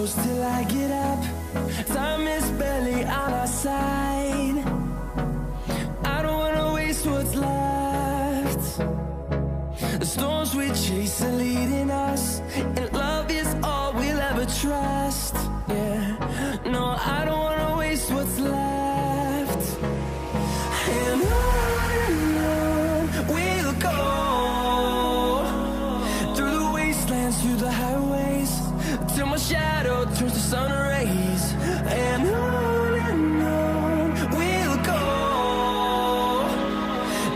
close till I get up. Time is barely on our side. I don't wanna waste what's left. The storms we chase are leading us, and love is all we'll ever trust. Yeah, no, I don't wanna waste what's left. And on we'll go, through the wastelands, through the highways, till my shadow turns to sun rays. And on we'll go,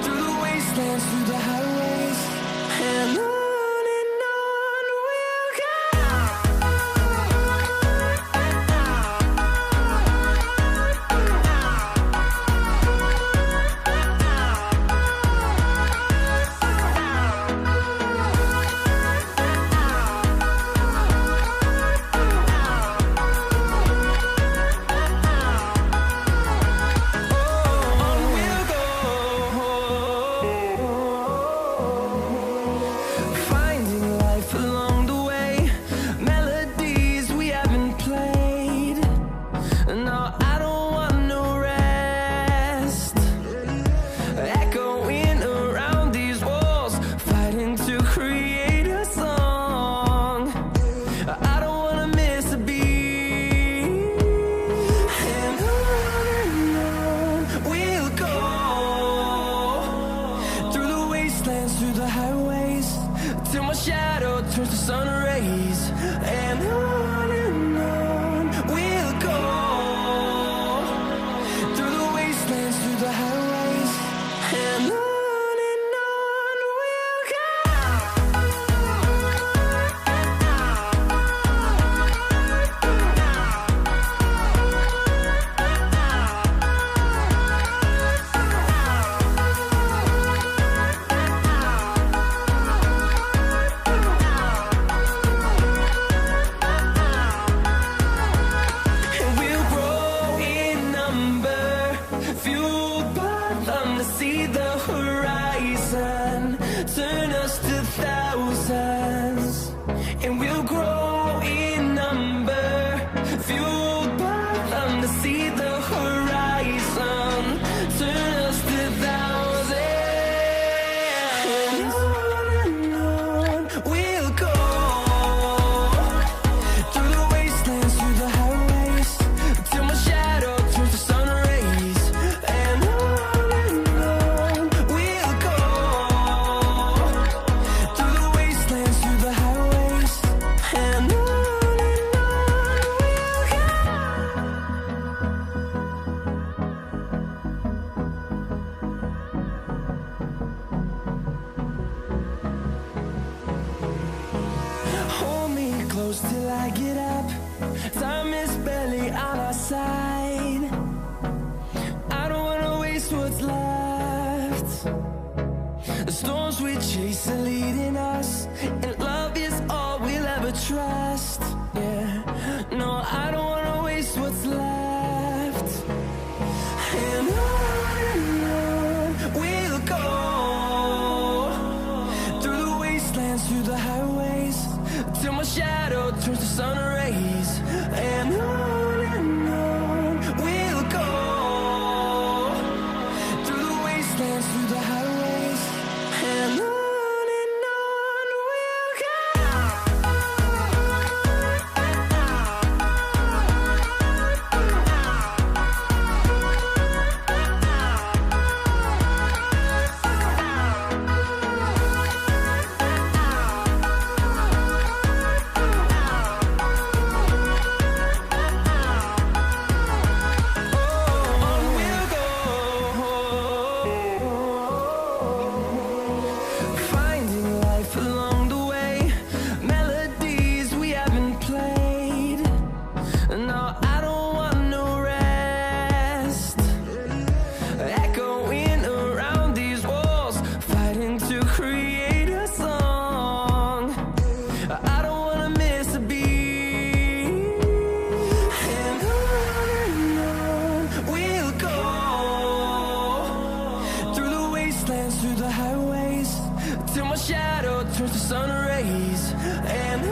through the wastelands, through the highways, and on we'll go. Through the highways, till my shadow turns to sun rays. And on we'll go, through the wastelands, through the highways, and on we'll go. See the horizon, turn us to thousands, and we'll grow in number, fueled by them to see the horizon, turn us to thousands. And on we'll go, through the wastelands, through the highways, till my shadow turns to sun rays. And close till I get up. Time is barely on our side. I don't wanna waste what's left. The storms we chase are leading us, and love is all we'll ever trust. Yeah, no, I don't wanna waste what's left. And on we'll go, through the wastelands, through the highways, till my shadow turns to sun rays. And on we'll go, through the wastelands, through the highways, and on we'll go. Through the highways, till my shadow turns to sun rays. And